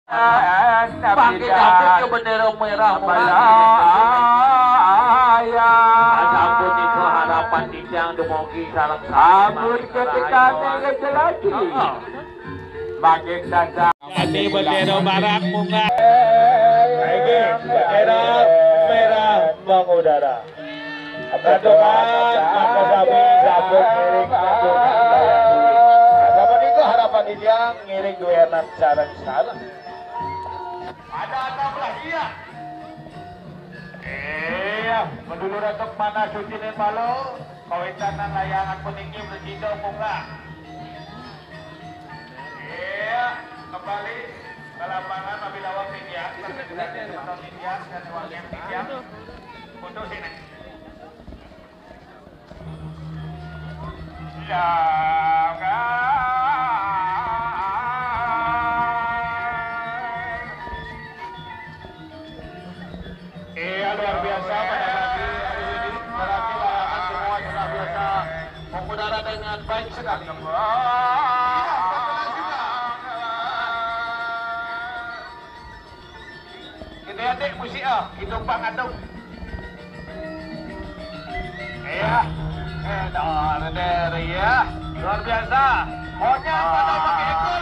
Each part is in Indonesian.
Pakai dapurnya bendera merah sambut itu harapan dijang demogi sarang sambut ketika negara lagi makin saja jadi bendera barat bunga lagi bendera merah mengudara Padukan maka sapi sambut ngiring sambut itu harapan dijang ngiring duenan sarang sarang ada belah iya menurut untuk mana suci dan malu kawitan layangan peninggi berjidau bunga kembali ke lapangan apabila waktu dia dan wakil dia untuk sini luar biasa pada pagi hari ini berarti layangan semua sudah biasa mengudara dengan baik sekali kita adik musik itu Pak Adung luar biasa monyet pada pakai ekor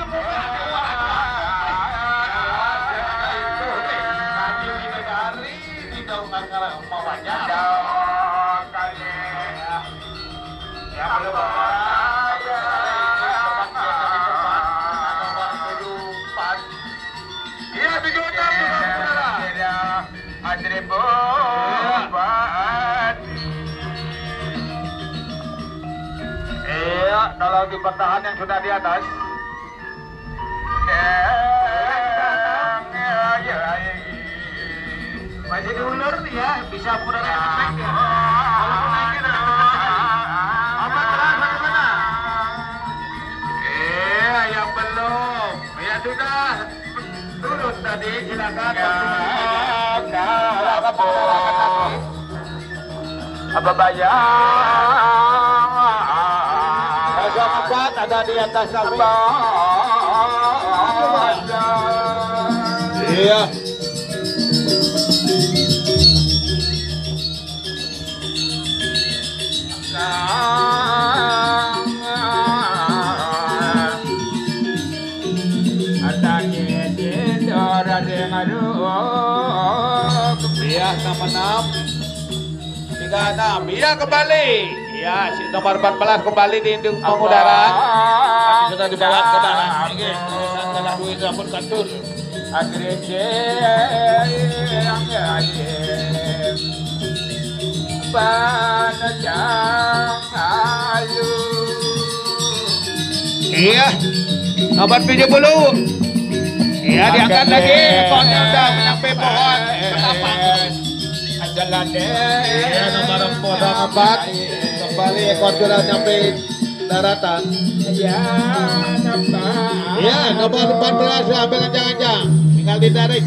kalau di pertahanan yang sudah di atas masih diulur nih ya bisa putar efek ya walaupun naiknya apa kelas bagaimana yang belum ya sudah turun tadi silakan apa bayar empat ada di atas kami iya sama 6 36 iya kembali ya si nomor 14 kembali di indung mengudara sudah dibawa ke dalam ini salah duit rambut kantor agresi panjang ayu iya nomor 70 iya diangkat lagi ekornya udah sampai pohon ketapa jalan iya nomor 4 kembali ekor sudah sampai daratan ya nomor 14 ambil kencang-kencang tinggal ditarik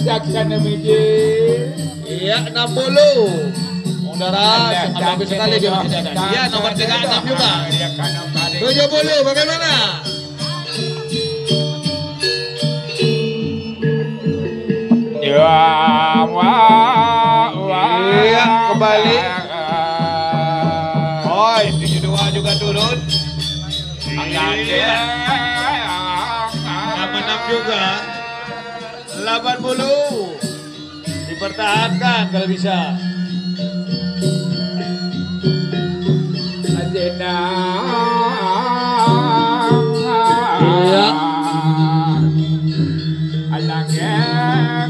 saksana miji iya 60 udara sangat bagus sekali dia iya nomor 36 juga 70 bagaimana iya kembali oi 72 juga turun angkat 86 juga 80 dipertahankan kalau bisa Azena iya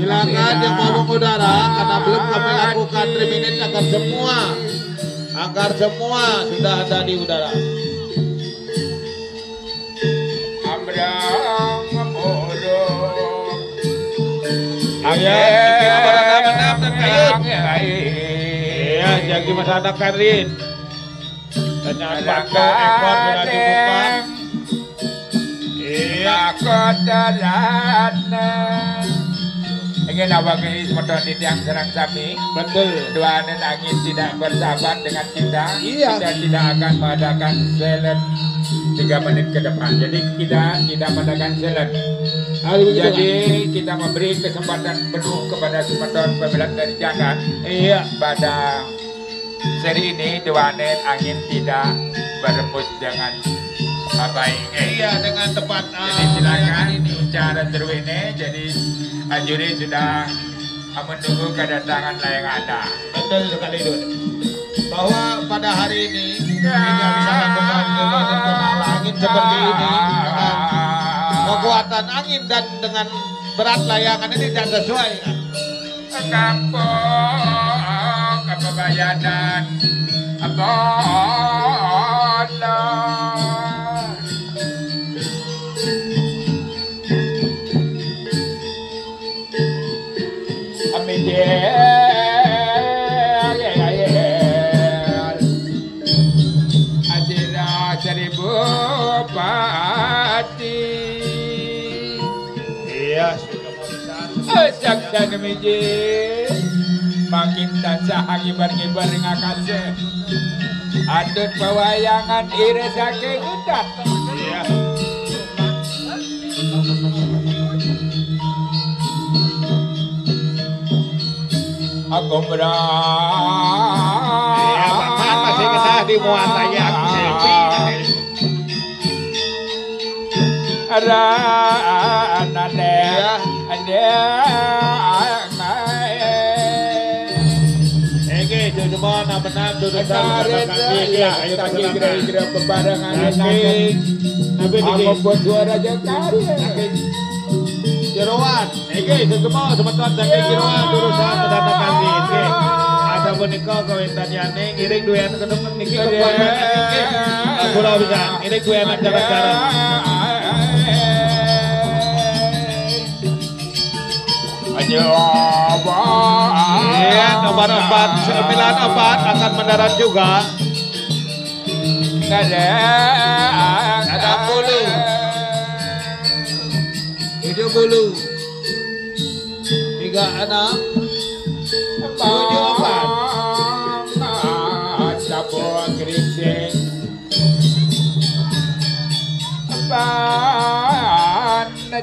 silakan yang mau mengudara karena belum kami lakukan 3 menit agar semua sudah ada di udara. Ambrang murung ya jadi masyarakat Karin ternyata ekor sudah dibuka iya kodaran ingin abang ini semedon di tiang serang sapi betul dua nangis tidak bersahabat dengan kita iya. Kita tidak akan mengadakan silent 3 menit ke depan. Jadi kita tidak mengadakan challenge. Jadi kita memberi kesempatan penuh kepada teman-teman pembalap dari Jagat. Iya. Pada seri ini Dewanet angin tidak berembus dengan baik. Iya, dengan tepat. Jadi silakan cara terwene. Jadi juri sudah menunggu kedatangan layang ada. Betul sekali itu. Bahwa pada hari ini kita bisa lakukan kegiatan angin seperti ini dengan kekuatan angin dan dengan berat layangan ini tidak sesuai. Kampung kebayadan abon seribu pati. Iya, sudah mau ditanya. Saksa kemiji makin tansah ngibar-ngibar ngakase. Adut pewayangan iris saking udat. Iya. Aku berang. Iya, Bapak masih kesah di muatanya selfie. Ada ada. Oke, itu semua benar duduk sama kaki kira-kira bebarengan Tapi membuat suara jekari. jeroan. Oke, itu semua teman-teman saking jeroan duduk sama datang kami. Oke, ada boneka kawin tanyane ngiring duyan ke depan niki kebanyakan niki. Aku lah bisa ngiring duyan jalan-jalan. Iya, nomor 494 akan mendarat juga. Ada bulu. 70. 36. 74. Sabun geringsing.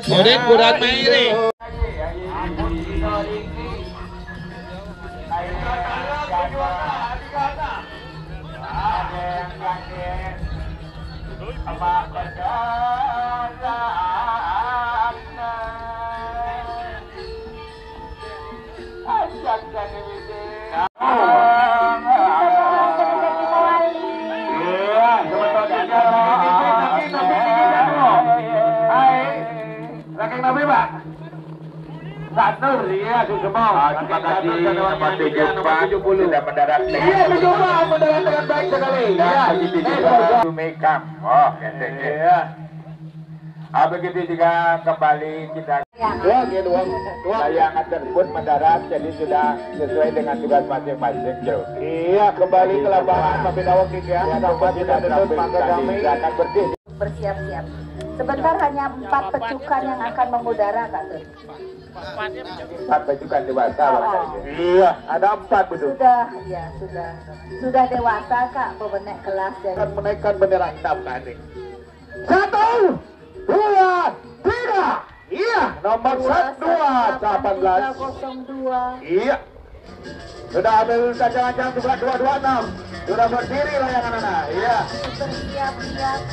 Kemudian Buran Mairi. Satu ya semua. Terima kasih nomor 74 sudah mendarat. Iya, mendarat dengan baik sekali. Ya, begitu makeup. Oh, ya. Begitu juga kembali kita layangan tersebut mendarat, jadi sudah sesuai dengan tugas masing-masing. Iya, kembali ke lapangan Mabinawak ya. Tempat tidak tentu maka kami akan bersiap-siap. Sebentar hanya 4 pecukan yang akan mengudara, Kak Tur. 4 pecukan dewasa. Iya, ada 4 betul. Sudah dewasa, Kak, pemenek kelas. Akan menaikkan bendera hitam tadi. 1, 2, 3. Iya, nomor 12, 18. 302. Iya. Sudah ambil cadangan juga 226. Sudah berdiri layangan anak. Iya. Bersiap-siap.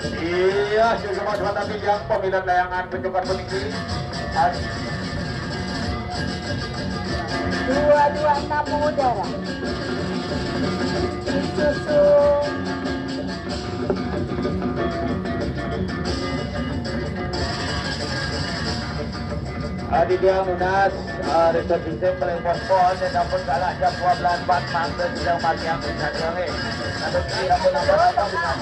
Iya, semua dua tapi yang peminat layangan penyukan peninggi. 226 mengudara. Disusul. Dia Munas, Resort Sistem Telepon dan dapat kalah jam 12.4 mangga sedang mati yang bisa dioleh. Atau kiri aku nambah bisa.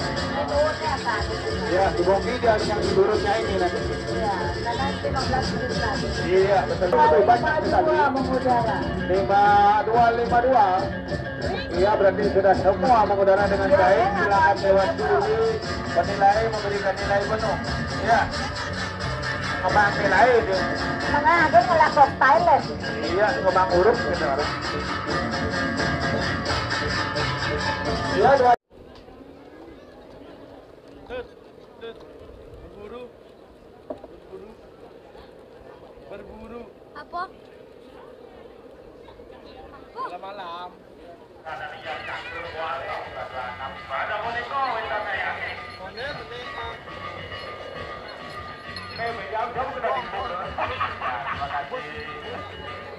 Ya, dibongki dia yang tidurnya ini nanti. Iya, karena 15 menit lagi. Iya, betul. Banyak sekali. 52 mengudara. 5252. Iya, berarti sudah semua mengudara dengan baik. Silakan lewat juri penilai memberikan nilai penuh. Iya. Kembang nilai itu. Mga agak ngelakok Thailand. Iya, kembang huruf gitu. Iya, Malam-malam. Pada Moniko kita ya. Jauh-jauh ke dalam. Terima kasih.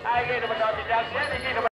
Ayo kita berdoa tidak